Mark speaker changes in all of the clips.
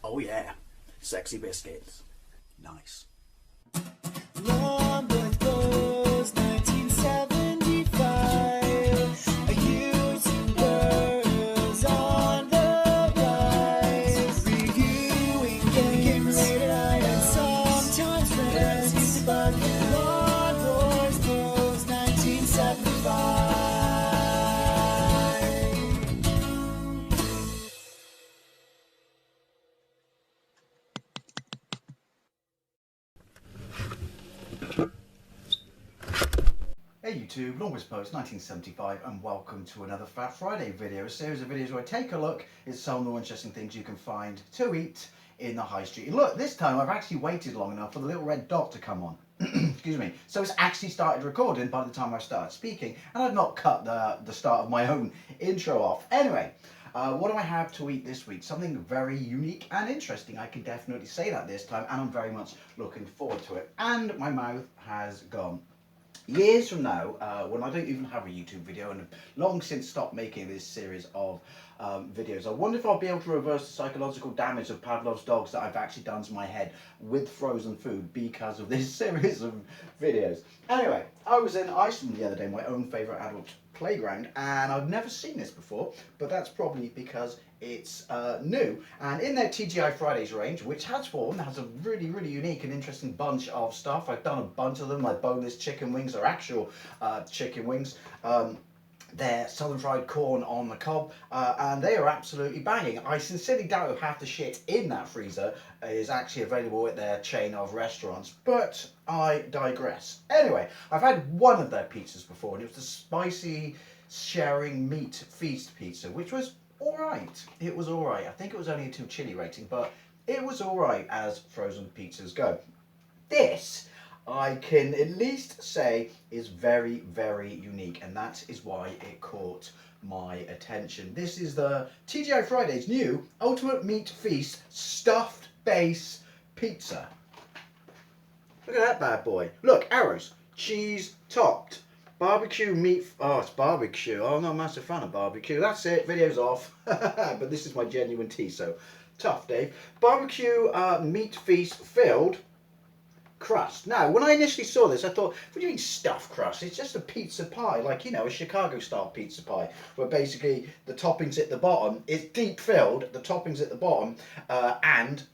Speaker 1: Oh yeah, sexy biscuits. Nice.
Speaker 2: Long Boys, 1975. A YouTuber's on the rise. Reviewing games, and sometimes friends. But Long Boys, 1975.
Speaker 3: Hey YouTube, Longest Post 1975 and welcome to another Fat Friday video, a series of videos where I take a look at some of the more interesting things you can find to eat in the high street. And look, this time I've actually waited long enough for the little red dot to come on. Excuse me. So it's actually started recording by the time I started speaking, and I've not cut the start of my own intro off. Anyway, what do I have to eat this week? Something very unique and interesting. I can definitely say that this time, and I'm very much looking forward to it. And my mouth has gone. Years from now, when I don't even have a YouTube video and have long since stopped making this series of videos, I wonder if I'll be able to reverse the psychological damage of Pavlov's dogs that I've actually done to my head with frozen food because of this series of videos. Anyway, I was in Iceland the other day, my own favourite adult playground, and I've never seen this before, but that's probably because it's new. And in their TGI Fridays range, which has a really unique and interesting bunch of stuff. I've done a bunch of them. My boneless chicken wings are actual chicken wings. They're southern fried corn on the cob, and they are absolutely banging. I sincerely doubt if half the shit in that freezer is actually available at their chain of restaurants, but I digress. Anyway, I've had one of their pizzas before, and it was the spicy sharing meat feast pizza, which was alright. It was alright. I think it was only a 2 chili rating, but it was alright as frozen pizzas go. This, I can at least say, is very unique, and that is why it caught my attention. This is the TGI Fridays new Ultimate Meat Feast Stuffed Base Pizza. Look at that bad boy. Look, arrows, cheese topped, barbecue meat. Oh, it's barbecue. Oh, I'm not a massive fan of barbecue. That's it, video's off. But this is my genuine tea, so tough, Dave. Barbecue meat feast filled crust. Now, when I initially saw this, I thought, what do you mean stuffed crust? It's just a pizza pie, like, you know, a Chicago style pizza pie, where basically the toppings at the bottom, it's deep filled, the toppings at the bottom, and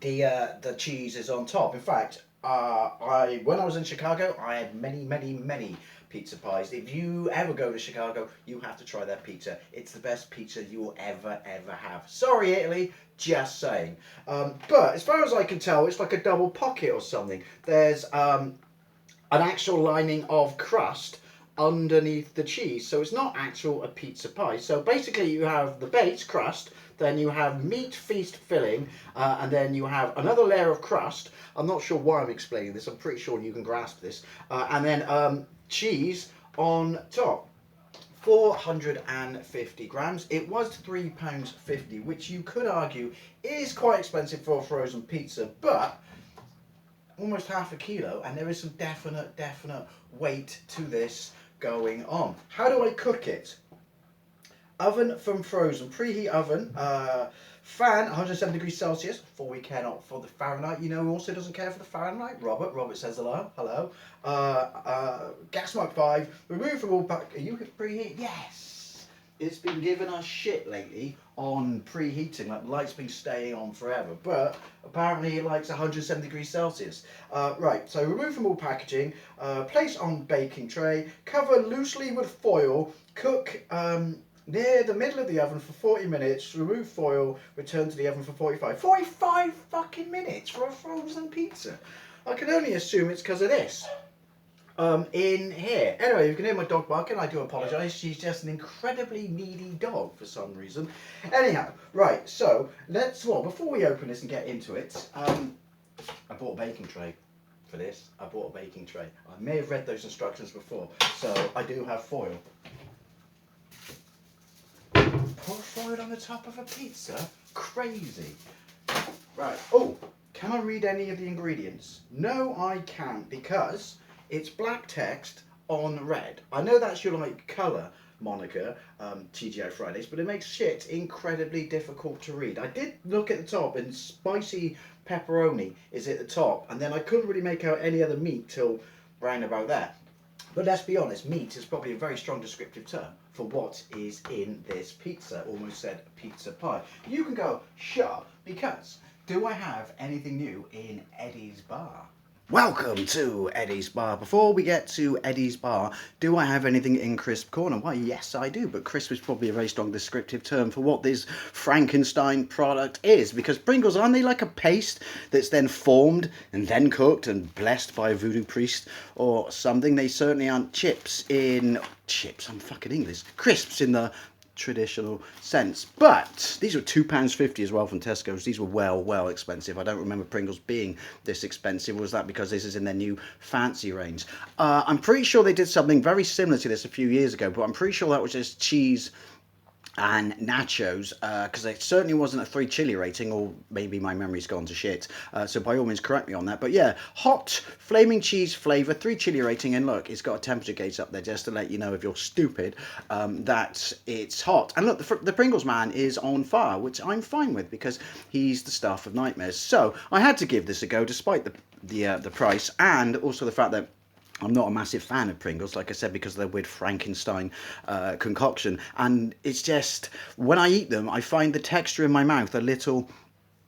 Speaker 3: the cheese is on top. In fact, when I was in Chicago, I had many pizza pies. If you ever go to Chicago, you have to try their pizza. It's the best pizza you will ever have. Sorry, Italy, just saying. But as far as I can tell, it's like a double pocket or something. There's an actual lining of crust underneath the cheese, so it's not actual a pizza pie. So basically you have the base crust, then you have meat feast filling, and then you have another layer of crust. I'm not sure why I'm explaining this, I'm pretty sure you can grasp this, and then cheese on top. 450 grams. It was £3.50, which you could argue is quite expensive for a frozen pizza, but almost half a kilo, and there is some definite weight to this going on. How do I cook it? Oven from frozen, preheat oven, fan 107 degrees Celsius, for we care not for the Fahrenheit. You know who also doesn't care for the Fahrenheit? Robert says hello. Gas mark 5, remove from all pack. Are you preheat? Yes! It's been giving us shit lately on preheating, like the light's been staying on forever, but apparently it likes 107 degrees Celsius. Right, so remove from all packaging, place on baking tray, cover loosely with foil, cook near the middle of the oven for 40 minutes, remove foil, return to the oven for 45. 45 fucking minutes for a frozen pizza. I can only assume it's because of this. In here. Anyway, you can hear my dog barking, I do apologise. She's just an incredibly needy dog for some reason. Anyhow, right, so before we open this and get into it, I bought a baking tray for this. I may have read those instructions before, so I do have foil. Pour foil on the top of a pizza? Crazy. Right, oh, can I read any of the ingredients? No, I can't, because it's black text on red. I know that's your like colour, moniker, TGI Fridays, but it makes shit incredibly difficult to read. I did look at the top, and spicy pepperoni is at the top, and then I couldn't really make out any other meat till round about there. But let's be honest, meat is probably a very strong descriptive term for what is in this pizza. Almost said pizza pie. You can go, sure, because do I have anything new in Eddie's Bar? Welcome to Eddie's Bar. Before we get to Eddie's Bar, do I have anything in Crisp Corner? Why, yes I do, but crisp is probably a very strong descriptive term for what this Frankenstein product is, because Pringles, aren't they like a paste that's then formed and then cooked and blessed by a voodoo priest or something? They certainly aren't chips, I'm fucking English, crisps in the traditional sense. But these were £2.50 as well from Tesco's. These were well expensive. I don't remember Pringles being this expensive. Was that because this is in their new fancy range? I'm pretty sure they did something very similar to this a few years ago, but I'm pretty sure that was just cheese and nachos, because it certainly wasn't a 3 chili rating, or maybe my memory's gone to shit, so by all means correct me on that. But yeah, hot flaming cheese flavour, 3 chili rating, and look, it's got a temperature gauge up there just to let you know, if you're stupid, that it's hot. And look, the Pringles man is on fire, which I'm fine with, because he's the stuff of nightmares. So I had to give this a go, despite the price, and also the fact that I'm not a massive fan of Pringles, like I said, because of their weird Frankenstein concoction. And it's just, when I eat them, I find the texture in my mouth a little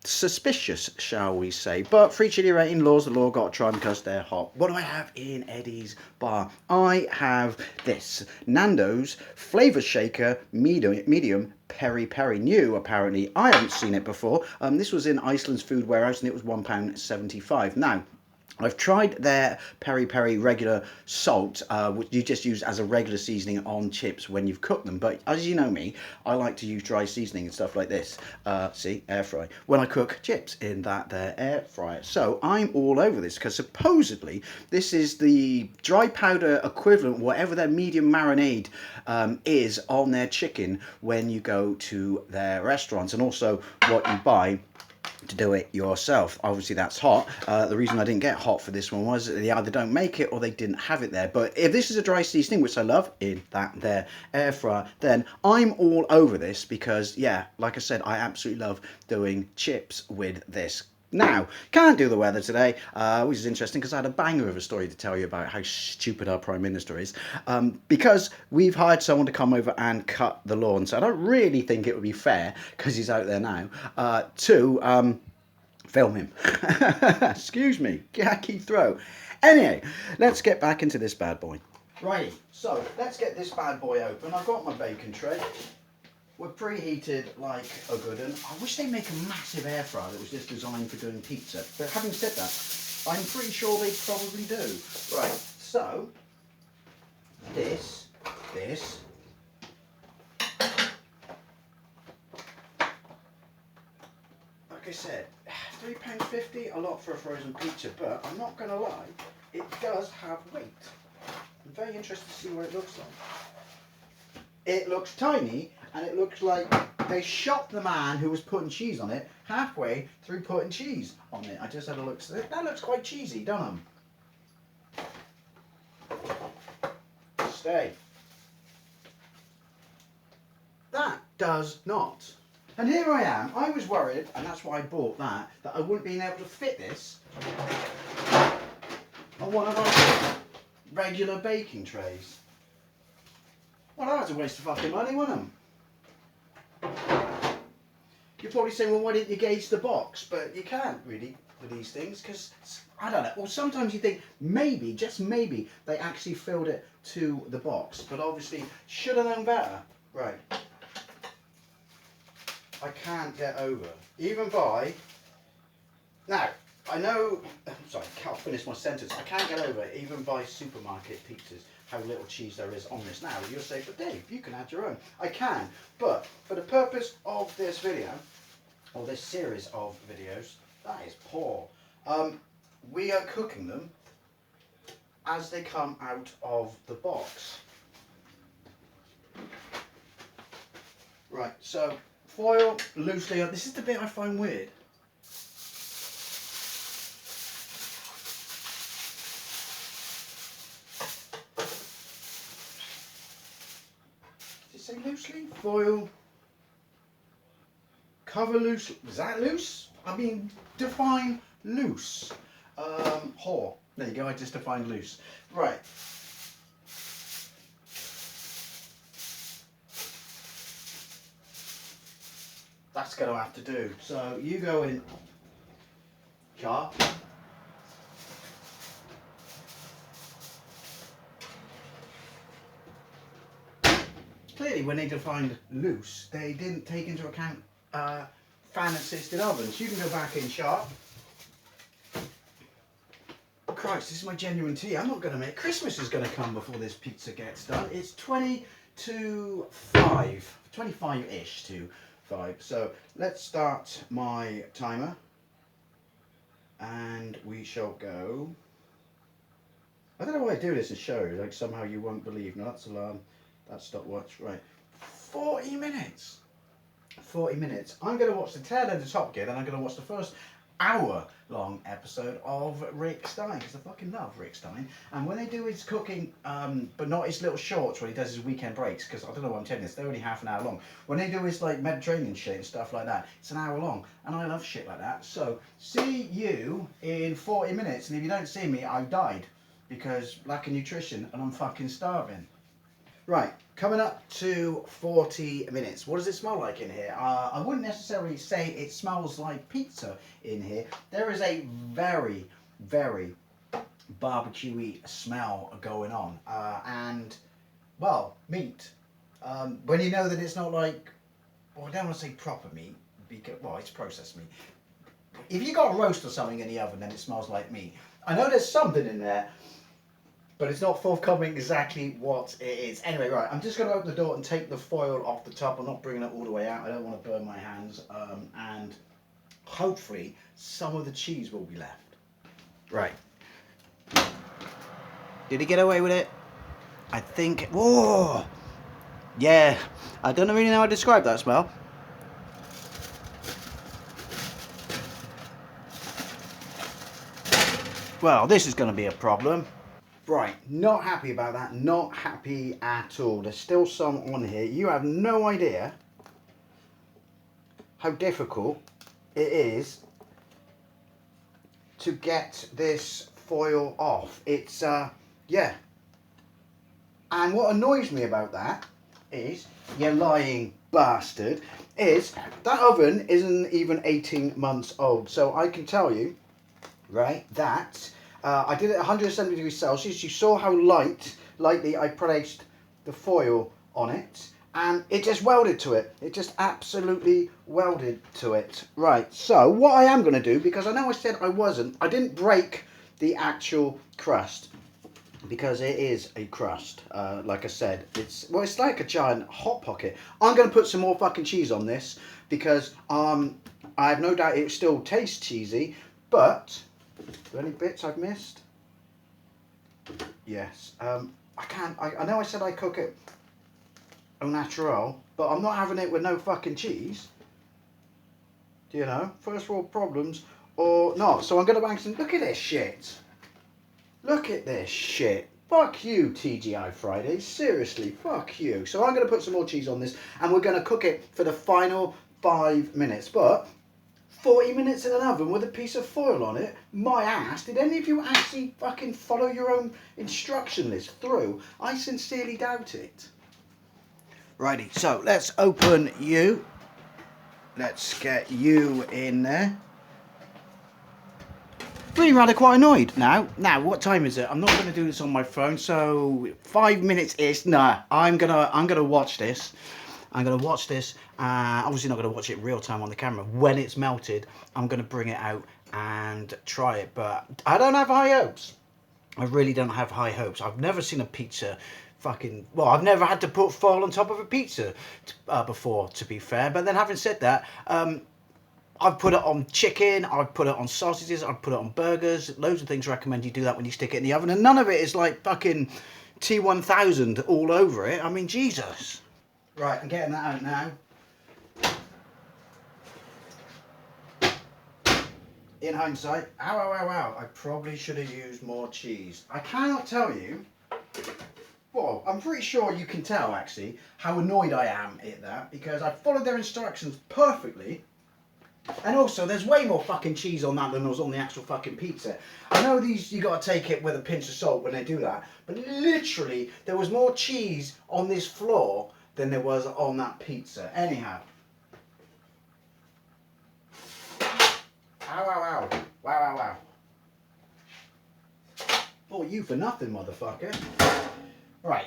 Speaker 3: suspicious, shall we say. But 3 chili rating, law's the law, got to try them because they're hot. What do I have in Eddie's Bar? I have this Nando's Flavour Shaker medium peri peri, new apparently. I haven't seen it before. This was in Iceland's food warehouse, and it was £1.75. Now, I've tried their peri peri regular salt, which you just use as a regular seasoning on chips when you've cooked them. But as you know me, I like to use dry seasoning and stuff like this. See, air fry. When I cook chips in that there air fryer. So I'm all over this, because supposedly this is the dry powder equivalent, whatever their medium marinade is on their chicken when you go to their restaurants, and also what you buy to do it yourself. Obviously that's hot. The reason I didn't get hot for this one was they either don't make it or they didn't have it there. But if this is a dry seasoning, which I love, in that there air fryer, then I'm all over this, because yeah, like I said, I absolutely love doing chips with this. Now, can't do the weather today, which is interesting, because I had a banger of a story to tell you about how stupid our Prime Minister is, because we've hired someone to come over and cut the lawn. So I don't really think it would be fair, because he's out there now, to film him. Excuse me, key throw. Anyway, let's get back into this bad boy. Right, so let's get this bad boy open. I've got my bacon tray. We're preheated like a good one. I wish they'd make a massive air fryer that was just designed for doing pizza. But having said that, I'm pretty sure they probably do. Right, so this. Like I said, £3.50, a lot for a frozen pizza, but I'm not going to lie, it does have weight. I'm very interested to see what it looks like. It looks tiny, and it looks like they shot the man who was putting cheese on it halfway through putting cheese on it. I just had a look. That looks quite cheesy, don't it? Stay. That does not. And here I am. I was worried, and that's why I bought that I wouldn't be able to fit this on one of our regular baking trays. Well, that was a waste of fucking money, wasn't it? You're probably saying, well, why didn't you gauge the box? But you can't really with these things, because, I don't know, well, sometimes you think, maybe, just maybe, they actually filled it to the box. But obviously, should have known better. Right. I can't get over, even by, now, I know, sorry, I can't finish my sentence. I can't get over, even by supermarket pizzas, how little cheese there is on this. Now, you'll say, but Dave, you can add your own. I can, but for the purpose of this video, or this series of videos, that is poor. We are cooking them as they come out of the box. Right, so foil loosely, this is the bit I find weird. foil. Cover loose. Is that loose? I mean, define loose. Whore. There you go, I just defined loose. Right. That's going to have to do. So you go in sharp. Clearly, when they defined loose, they didn't take into account fan-assisted ovens. You can go back in sharp. Christ, this is my genuine tea. I'm not going to make... Christmas is going to come before this pizza gets done. It's 20 to 5. 25-ish to 5. So let's start my timer. And we shall go... I don't know why I do this in shows. Like somehow you won't believe. No, that's alarm. That's stopwatch. Right. 40 minutes. 40 minutes. I'm going to watch the tail end of Top Gear, then I'm going to watch the first hour-long episode of Rick Stein, because I fucking love Rick Stein. And when they do his cooking, but not his little shorts where he does his weekend breaks, because I don't know what I'm telling you, they're only half an hour long. When they do his like Mediterranean shit and stuff like that, it's an hour long, and I love shit like that. So, see you in 40 minutes, and if you don't see me, I've died, because lack of nutrition, and I'm fucking starving. Right, coming up to 40 minutes. What does it smell like in here? I wouldn't necessarily say it smells like pizza in here. There is a very, very barbecue-y smell going on. And, well, meat. When you know that it's not like, well, I don't want to say proper meat, because, well, it's processed meat. If you got a roast or something in the oven, then it smells like meat. I know there's something in there, but it's not forthcoming exactly what it is. Anyway, right, I'm just going to open the door and take the foil off the top. I'm not bringing it all the way out. I don't want to burn my hands. And hopefully some of the cheese will be left. Right. Did he get away with it? I think... Whoa! Yeah. I don't really know how to describe that smell. Well, this is going to be a problem. Right, not happy about that, not happy at all. There's still some on here. You have no idea how difficult it is to get this foil off. It's, yeah. And what annoys me about that is, you lying bastard, is that oven isn't even 18 months old. So I can tell you, right, that... I did it at 170 degrees Celsius. You saw how lightly I placed the foil on it, and it just welded to it. It just absolutely welded to it. Right, so what I am going to do, because I know I said I didn't break the actual crust, because it is a crust. Like I said, it's like a giant Hot Pocket. I'm going to put some more fucking cheese on this, because I have no doubt it still tastes cheesy, but... Are there any bits I've missed? Yes. I know I said I cook it au natural, but I'm not having it with no fucking cheese. Do you know? First world problems or not. So I'm going to bang some... Look at this shit. Look at this shit. Fuck you, TGI Fridays. Seriously, fuck you. So I'm going to put some more cheese on this, and we're going to cook it for the final 5 minutes. But... 40 minutes in an oven with a piece of foil on it? My ass, did any of you actually fucking follow your own instruction list through? I sincerely doubt it. Righty, so let's open you. Let's get you in there. Really rather quite annoyed now. Now, what time is it? I'm not going to do this on my phone, so 5 minutes is... Nah, I'm gonna watch this. I'm going to watch this, obviously not going to watch it real time on the camera. When it's melted, I'm going to bring it out and try it. But I don't have high hopes. I really don't have high hopes. I've never seen a pizza fucking... Well, I've never had to put foil on top of a pizza before, to be fair. But then having said that, I've put it on chicken, I've put it on sausages, I've put it on burgers. Loads of things recommend you do that when you stick it in the oven. And none of it is like fucking T1000 all over it. I mean, Jesus. Right, I'm getting that out now. In hindsight, ow, I probably should have used more cheese. I cannot tell you what I sure, I'm pretty sure you can tell actually how annoyed I am at that, because I followed their instructions perfectly. And also, there's way more fucking cheese on that than there was on the actual fucking pizza. I know these, you got to take it with a pinch of salt when they do that, but literally, there was more cheese on this floor than there was on that pizza. Anyhow. Ow, ow, ow. Wow, wow, wow. Bought you for nothing, motherfucker. Right.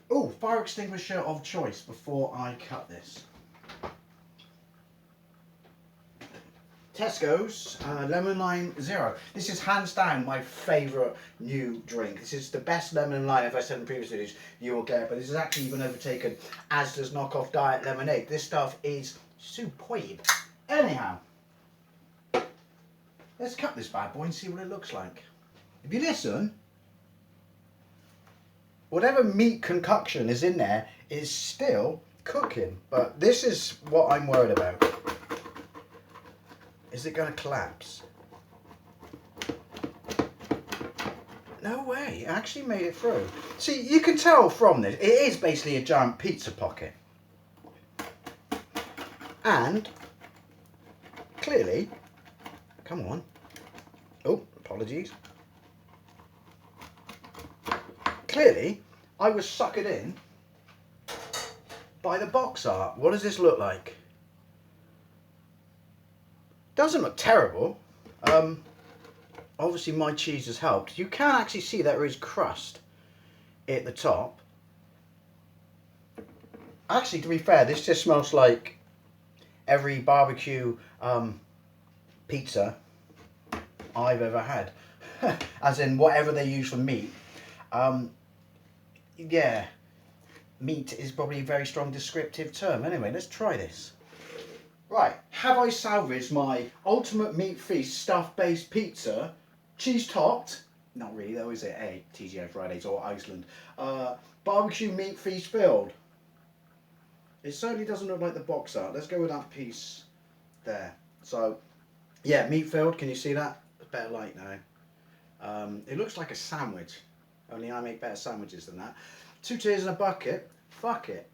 Speaker 3: Oh, fire extinguisher of choice before I cut this. Tesco's Lemon Lime Zero. This is hands down my favourite new drink. This is the best lemon and lime, as I said in previous videos, you will get. But this is actually even overtaken Asda's knockoff Diet Lemonade. This stuff is superb. Anyhow, let's cut this bad boy and see what it looks like. If you listen, whatever meat concoction is in there is still cooking. But this is what I'm worried about. Is it going to collapse? No way, it actually made it through. See, you can tell from this, it is basically a giant pizza pocket. And, clearly, come on. Oh, apologies. Clearly, I was suckered in by the box art. What does this look like? Doesn't look terrible. Obviously my cheese has helped. You can actually see that there is crust at the top. Actually, to be fair, this just smells like every barbecue pizza I've ever had. As in whatever they use for meat. Yeah, meat is probably a very strong descriptive term. Anyway, let's try this. Right, have I salvaged my ultimate meat feast stuffed based pizza, cheese topped? Not really though, is it? Hey, TGI Fridays or Iceland. Barbecue meat feast filled. It certainly doesn't look like the box art. Let's go with that piece there. So, yeah, meat filled. Can you see that? It's better light now. It looks like a sandwich. Only I make better sandwiches than that. 2 tears in a bucket. Fuck it.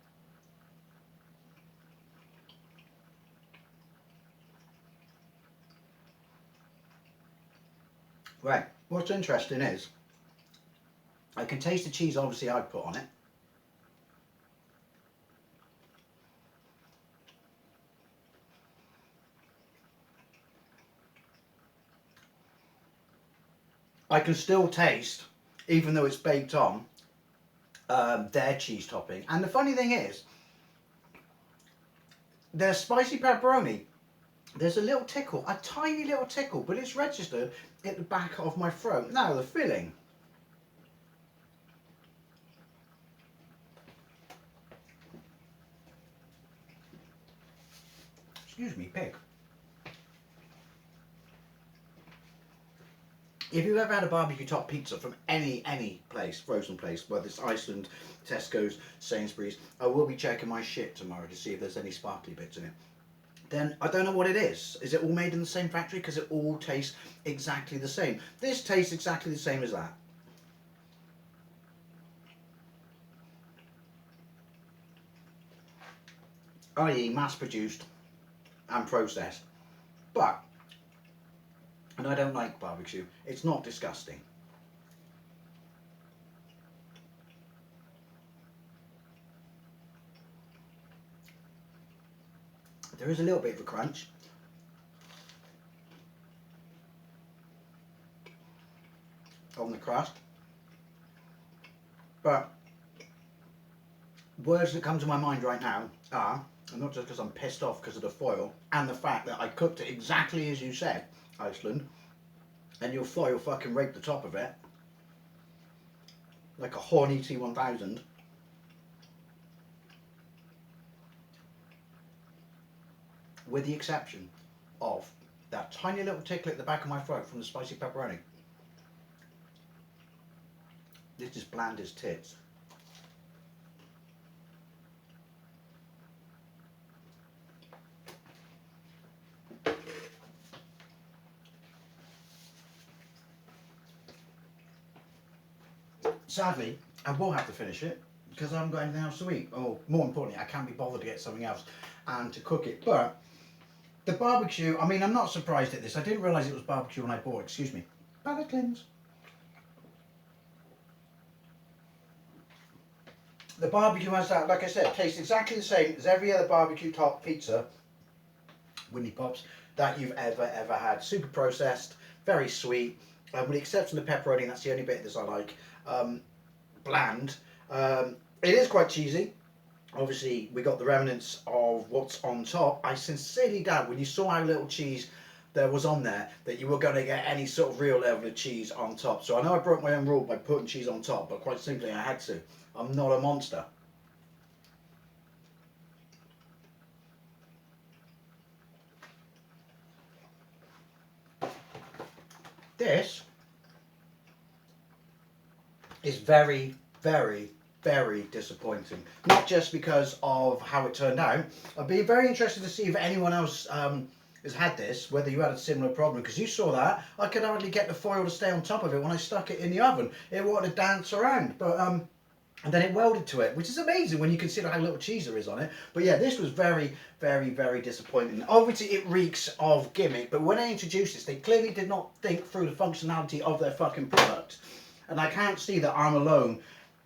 Speaker 3: Right, what's interesting is, I can taste the cheese obviously I put on it. I can still taste, even though it's baked on, their cheese topping. And the funny thing is, their spicy pepperoni, there's a little tickle, a tiny little tickle, but it's registered at the back of my throat. Now the filling. Excuse me, pig. If you've ever had a barbecue top pizza from any place, frozen place, whether it's Iceland, Tesco's, Sainsbury's, I will be checking my shit tomorrow to see if there's any sparkly bits in it. Then I don't know what it is. Is it all made in the same factory? Because it all tastes exactly the same. This tastes exactly the same as that. I.e. mass produced and processed. But, and I don't like barbecue, it's not disgusting. There is a little bit of a crunch. On the crust. But words that come to my mind right now are, and not just because I'm pissed off because of the foil, and the fact that I cooked it exactly as you said, Iceland, and your foil fucking raked the top of it like a horny T1000. With the exception of that tiny little tickle at the back of my throat from the spicy pepperoni. This is bland as tits. Sadly, I will have to finish it because I haven't got anything else to eat. Or more importantly, I can't be bothered to get something else and to cook it. But the barbecue, I mean, I'm not surprised at this. I didn't realise it was barbecue when I bought it. Excuse me. Palate cleanse. The barbecue has that, like I said, tastes exactly the same as every other barbecue top pizza, Windy Pops, that you've ever had. Super processed, very sweet, with the exception of the pepperoni. That's the only bit that I like. Bland. It is quite cheesy. Obviously, we got the remnants of what's on top. I sincerely doubt when you saw how little cheese there was on there that you were going to get any sort of real level of cheese on top. So I know I broke my own rule by putting cheese on top, but quite simply I had to. I'm not a monster. This is very, very, very disappointing. Not just because of how it turned out. I'd be very interested to see if anyone else has had this, whether you had a similar problem, because you saw that. I could hardly get the foil to stay on top of it when I stuck it in the oven. It wanted to dance around, but and then it welded to it, which is amazing when you consider how little cheese there is on it. But yeah, this was very, very, very disappointing. Obviously it reeks of gimmick, but when they introduced this, they clearly did not think through the functionality of their fucking product. And I can't see that I'm alone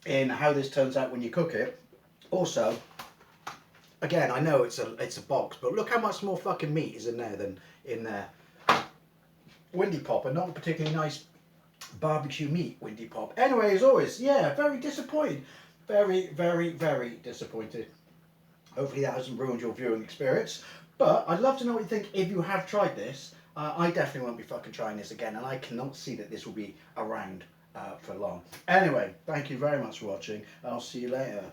Speaker 3: in how this turns out when you cook it. Also, again, I know it's a box, but look how much more fucking meat is in there than in there. Windy Pop, and not a particularly nice barbecue meat Windy Pop. Anyway, as always, yeah, very disappointed. Very, very, very disappointed. Hopefully that hasn't ruined your viewing experience. But I'd love to know what you think if you have tried this. I definitely won't be fucking trying this again, and I cannot see that this will be around for long. Anyway, thank you very much for watching, and I'll see you later.